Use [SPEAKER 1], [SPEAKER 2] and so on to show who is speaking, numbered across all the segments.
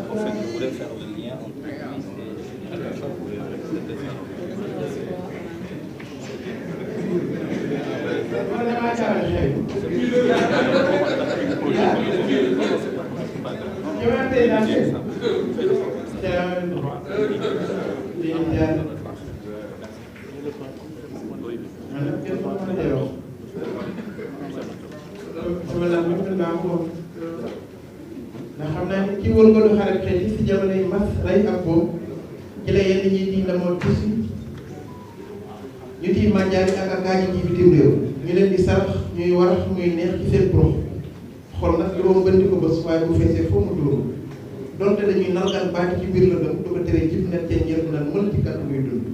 [SPEAKER 1] En fait, je voulais faire le lien entre publicité et achat pour le
[SPEAKER 2] ndax xam naa ni ci wërngalu xarit xel yi si jamono yi mas rey ak boobu ci la yenn ñi di ndamoo tuuti ñu di mànjaari ak gaañu ji bitim réew ñu leen di sarax ñuy warax muy neex ci seen borom xol nag lu ma bëndi ko bës waaye bu feesee foo mu dóoru donte dañuy nargan baati ci biir la dem du ko tere jib net cee njëriñ nag mën ci kàddu muy dund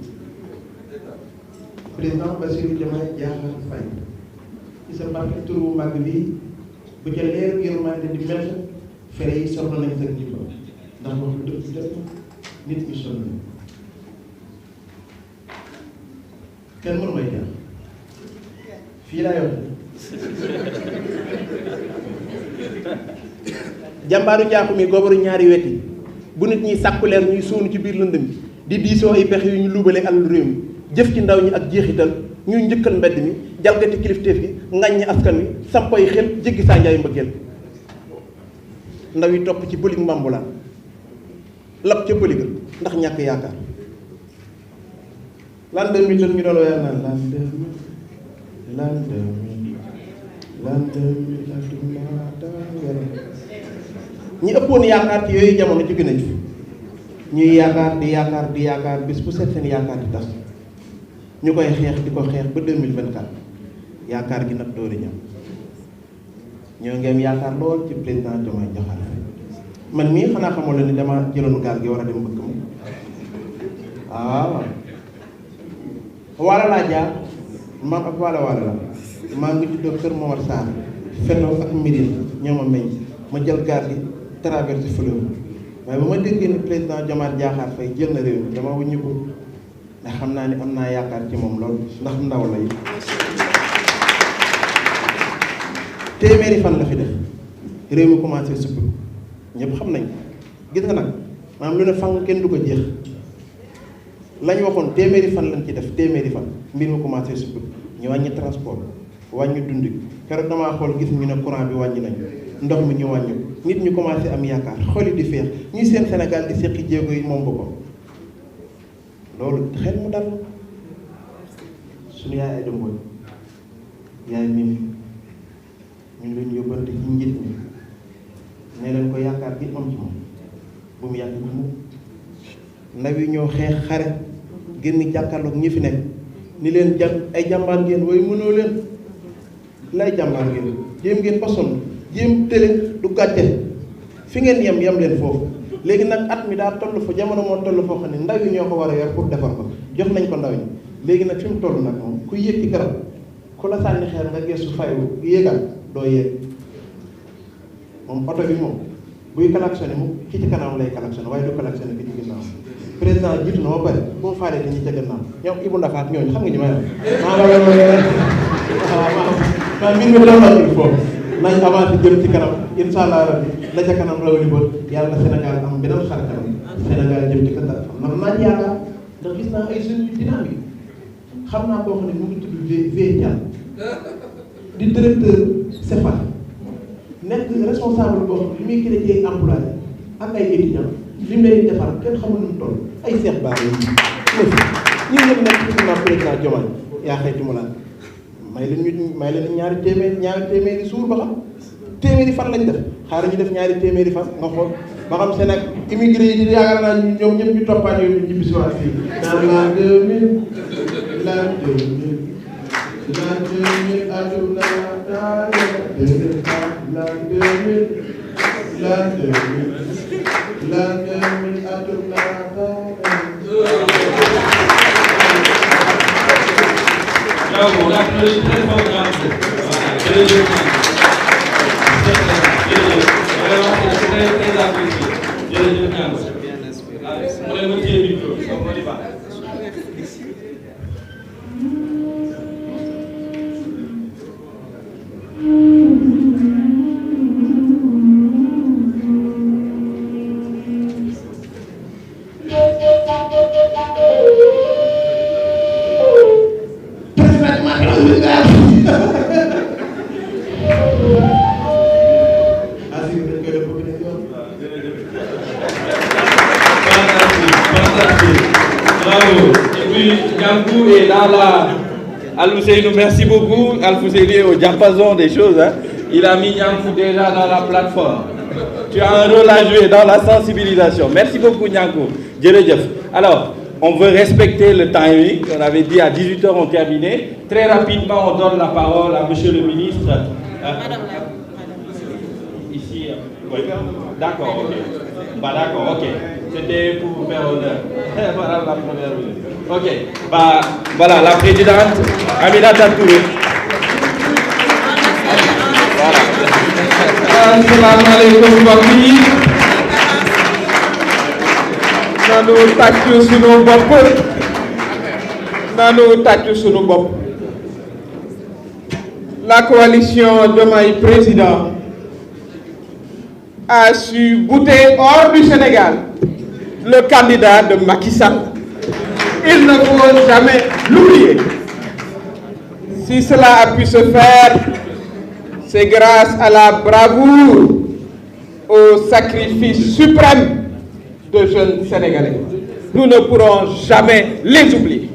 [SPEAKER 2] président Bassirou Diomaye Diakhar Faye ci sa barke tur bu màgg bi bu ca leer yërmande di mel fere yi soxla nañ sa jibba ndax wax lu dëgg jot nit ñi sonn nañ kenn mënu may jaax fii laa yor jàmbaaru jaaxu mi gobaru ñaari weti bu nit ñi sàkku leer ñuy suunu ci biir lëndëm di diisoo ay pexe yu ñu luubale alalu réew mi jëf ci ndaw ñi ak jeexital ñuy njëkkal mbedd mi jalgati kilifteef gi ŋàññi askan wi sampoy xel jéggi saa njaay mbëggeel ndaw yi topp ci bëlig mbambulaan lap ca bëliga ndax ñàkk yaakaar l'an 2000 ñu doon weer naan l'an 2000 ñi ëppoon yaakaar ci yooyu jamono ci gën a ji ñuy yaakaar di yaakaar bis bu set seen yaakaar di tas ñu koy xeex di ko xeex ba 2024 yaakaar gi nag doori ñam ñoo ngeem yaakaar lool ci président Diomaye Diakhar man mii xanaa xamoo la ni dama jëloon gaal gi war a dem mbëkk ma waaw waala laa jaar maam ak waala la maa ngi juddoo kër Momar Sarr Fenno ak Médine ñoo ma meññ ma jël gaal gi traversé fleuve waaye ba ma déggee ni président Diomaye Diakhar Faye jël na réew mi dama wuññi ko ndax xam naa ni am naa yaakaar ci moom lool ndax ndaw lay téeméeri fan la fi def réew mi commencé suppi ñëpp xam nañ gis nga nag maanaam lu ne fang kenn du ko jeex lañ waxoon téeméeri fan lañ ci def téeméeri fan mbir mi commencé suppi ñu wàññi transport wàññi dund gi keroog damaa xool gis ñu ne courant bi wàññi nañ ndox mi ñu wàññi nit ñu commencé am yaakaar xol yi di feex ñuy seen Sénégal di seqi jéego yi moom boppam loolu xel mu dal suñu yaay ay dëmbooj yaay mimi ñu leen yóbbante ci njiit ñi ne leen ko yaakaar gi am ci moom bu mu yàgg mu ndaw yi ñoo xeex xare génn jàkkaarloog ñi fi nekk ni leen ay jàmbaar ngeen way mënoo leen lay jàmbaar ngeen jéem ngeen ba sonn jéem tële du gàcce fi ngeen yem leen foofu léegi nag at mi daa toll fa jamono moo toll foo xam ne ndaw yi ñoo ko war a yor pour defar ko jox nañ ko ndaw ñi léegi nag fi mu toll nag moom ku yéeg ci garab ku la sànni xeer nga gestu fayu yéegal doo yéeg moom oto bi moom buy klaxonné mu ki ci kanam lay klaxonné waaye du klaxonné ki ci ginnaaw président jiitu na ba pare bu mu faalee dañuy ca gannaaw ñoom Ibou Ndafaat ñooñu xam nga ñu may wax maa mbir mi doon foofu nañ avancé jëm ci kanam incha allah rabbi la ca kanam rawali bët yàlla na Sénégal am beneen xar kanam Sénégal jëm ci kanam man naa ci yaakaar ndax gis naa ay jeunes yu dynamique xam naa koo xam ne mu ngi tudd VTL di directeur CEPA nekk responsable boo xam ne li muy créé ci ay employé ak ay étudiants li mu leen di defar kenn xamul nu mu toll ay seex baax yi ñun ñëpp nekk ci ginnaaw président Diomaye yaa xëy mu laan may leen ñaari téeméeri suur ba xam téeméeri fan lañ def xaaral ñu def ñaari téeméeri fan nga xool ba xam Sénégal immigré yi di yaakaar naa ñoom ñëpp ñu toppaat yooyu ñu ñibbi si waat fii dans l'an 2000 aduna taale l'an 2000 aduna
[SPEAKER 3] Bravo, la très fort bravo. Très apprécié. Al-Ousseynou, merci beaucoup. Al-Ousseynou est au diapason des choses. Hein. Il a mis Nyankou déjà dans la plateforme. Tu as un rôle à jouer dans la sensibilisation. Merci beaucoup, Nyankou. Alors, on veut respecter le timing. On avait dit à 18h, on terminait. Très rapidement, on donne la parole à monsieur le ministre. Ici. Oui. D'accord, ok. Bah, d'accord, ok. C'était pour vous faire honneur. Madame la première ministre. Ok. Bah, voilà, la présidente Aminata Touré.
[SPEAKER 4] Assalamu alaikum mbokk yi nanu tàccu sunu bopp la coalition Diomaye Président a su bouter hors du Sénégal le candidat de Macky Sall. Il ne faut jamais l'oublier. Si cela a pu se faire, c'est grâce à la bravoure, au sacrifice suprême de jeunes Sénégalais. Nous ne pourrons jamais les oublier.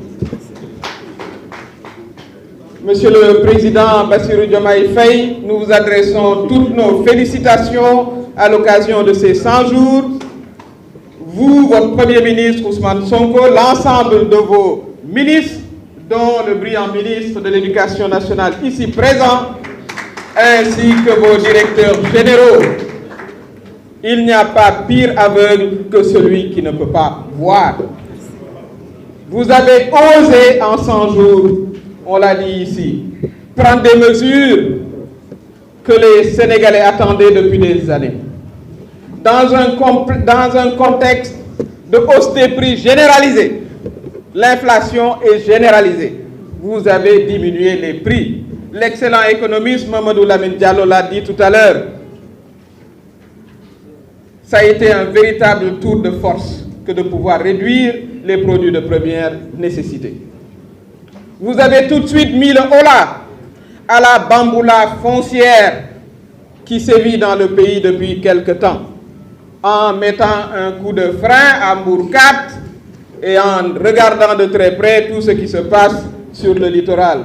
[SPEAKER 4] Monsieur le Président Bassirou Diomaye Faye, nous vous adressons toutes nos félicitations à l'occasion de ces 100 jours. Vous, votre Premier ministre Ousmane Sonko, l'ensemble de vos ministres, dont le brillant ministre de l'Éducation nationale ici présent, ainsi que vos directeurs généraux. Il n'y a pas pire aveugle que celui qui ne peut pas voir. Vous avez osé en 100 jours, on l'a dit ici, prendre des mesures que les Sénégalais attendaient depuis des années. Dans un contexte de hausse des prix généralisée, l'inflation est généralisée. Vous avez diminué les prix. L'excellent économiste Mamadou Lamine Diallo l'a dit tout à l'heure. Ça a été un véritable tour de force que de pouvoir réduire les produits de première nécessité. Vous avez tout de suite mis le holà à la bamboula foncière qui sévit dans le pays depuis quelque temps, en mettant un coup de frein à Mbour 4 et en regardant de très près tout ce qui se passe sur le littoral.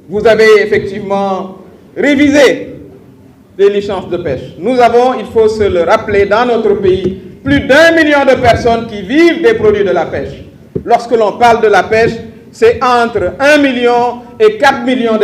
[SPEAKER 4] Vous avez effectivement révisé les licences de pêche. Nous avons, il faut se le rappeler, dans notre pays, plus d'1 million de personnes qui vivent des produits de la pêche. Lorsque l'on parle de la pêche, c'est entre 1 million et 4 millions de